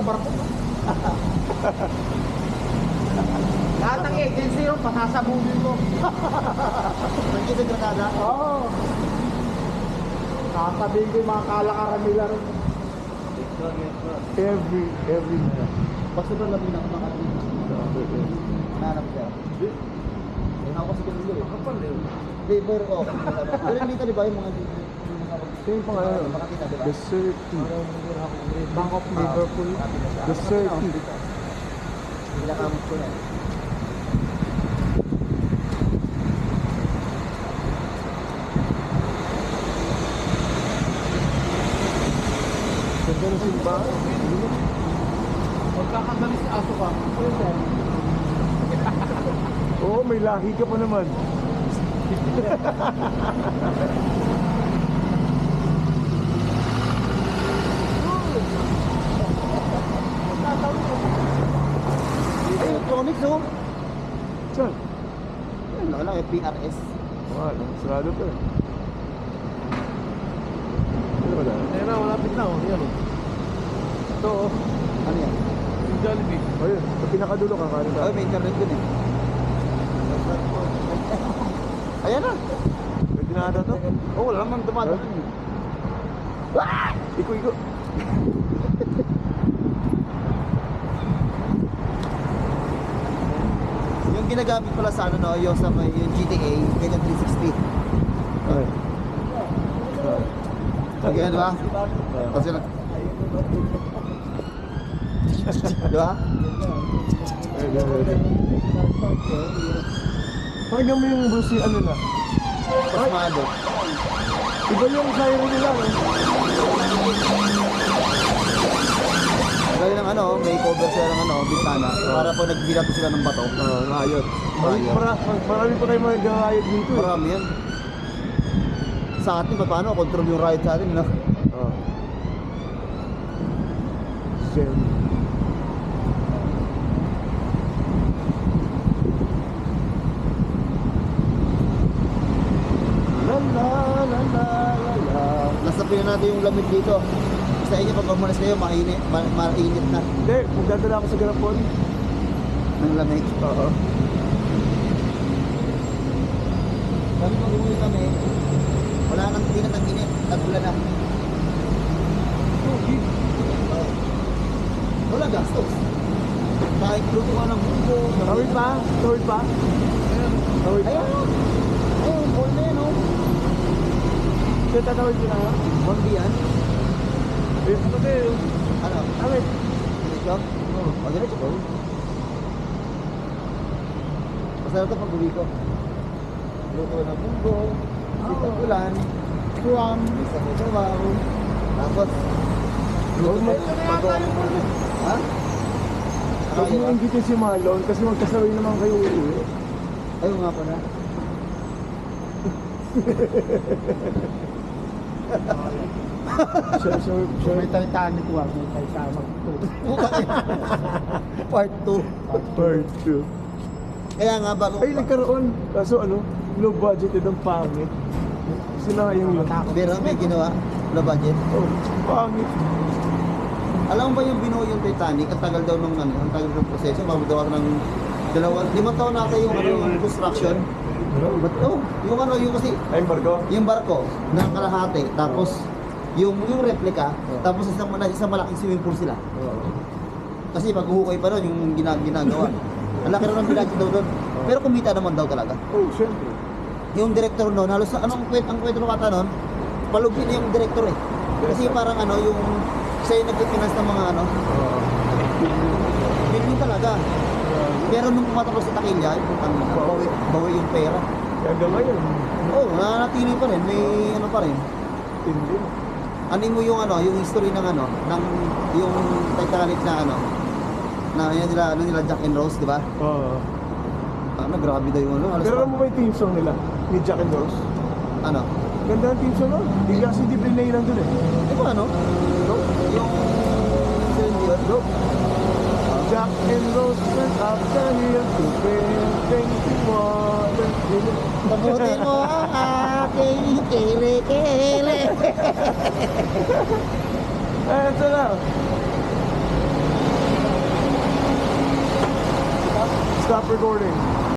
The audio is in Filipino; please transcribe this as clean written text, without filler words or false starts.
sa barko. Lahat ng agency yun, pasasabugin ko. Nandiyan sa Granada? Oo. Sasabihin ko yung mga kalakaran nila rin. Every man. Basta ba labi na makakalimutan? Nanap siya. Ayun ako sa kanila eh. Kapal eh. Flavor ko. Pero hindi ka di ba yung mga Ito yung pangalan. makakita di ba? The Cirque. Bank of Liverpool. The Cirque. Pinakamot ko na eh. Ganda na simbahan. Magkakagalis sa aso ka. Oo, may lahi ka pa naman. Electronics oh. Saan? Ano lang yung PRS. Wala, sarado pa eh. Ano ba na? Ayun na, malapit na. Yan o. Ito oh. Ano yan? Yung Jollibee. Ayun, sa pinakadulo kakanin Oh, tayo. may internet dun eh. Ayan na. Pwede na ata to? Oh, wala naman dumadaan eh. Iko. Yung ginagamit pala sa ano no, yung sa may yung GTA, ganyan 360. Ay. Okay, di ba? Kasi lang. Di ba? Pakinggan mo yung bus ano na. Pasmado. Iba yung siren nila eh. Gaya ng ano, may cover sila ng ano, bintana. Para po nagbirato sila ng bato. Ayot. Ayot. Marami pa kayo mag-ayot dito eh. Marami yan. Sa atin, paano? Control yung ride sa atin, no? Oh. Zen. La la la la la la. Nasapin na natin yung lamig dito. Sa inyo, pag umalis kayo, mainit na Hindi, magdadala ako sa garapon. ng lamig. Oo. Kami pag umuwi kami, wala nang hindi na tag-init, tag-ulan na. Wala gastos. Kahit luto ka ng buko. Tawid pa? Tawid pa? Tawid pa? Ayun! Ayun, ball na yan, oh. Kaya tatawid ko na nga? Bambi yan. Eh, ano kayo? Ano? Tawid. Diretso? Oo. O, diretso ko. Masarap ito pag uwi ko. Luto ng buko. Sipag ulan. Kuwam. Isa ko sabaw. Tapos, luto Huwag mo- tayo ng bago. Ha? Huwag mo inggitin si Marlon kasi magkasaway naman kayo uuwi. Ayun nga pala. Siya, May Titanic wa. May Titanic 2. Part 2. part 2. Kaya nga bago. Ay, nagkaroon. Kaso ano, low budgeted ang pangit. Sila yung low. Pero may ginawa. Low budget. Oh, pangit. Alam mo ba yung binuo yung Titanic? Ang tagal daw ng ano, ang tagal ng proseso. Bago daw ng 5 taon nata yung ano, yung construction. But oh, yung ano, yung kasi Ay, Margo. yung barko na kalahati, tapos yung replica, tapos isang malaking swimming pool sila. Kasi pag uhukay pa doon yung ginagawa. Ang laki rin ng binagin daw doon. Pero kumita naman daw talaga. Oh, syempre. Yung director noon, halos ang kwento ng kata noon, palugi na yung director eh. Kasi parang ano, yung siya yung nag-finance ng mga ano, bilhin talaga. Pero nung pumatapos sa takilya, bawi yung pera. Kaya hanggang ngayon, Oo, nanatili pa rin, may ano pa rin. hindi. Ano mo yung ano, yung history ng ano, ng yung Titanic na ano, na yan nila, ano nila Jack and Rose, di ba? Oo. Ano, grabe daw yung ano. Halos Pero alam mo ba yung team song nila? Ni Jack and Rose? ano? Ganda ang team song nun. Hindi kasi di pinay lang dun eh. Di ba ano? Yung Celine Dion. Go. Jack and Rose went up the hill to drinking water. Pabuti mo ang aking kili-kili. Eh, ito na. Stop recording.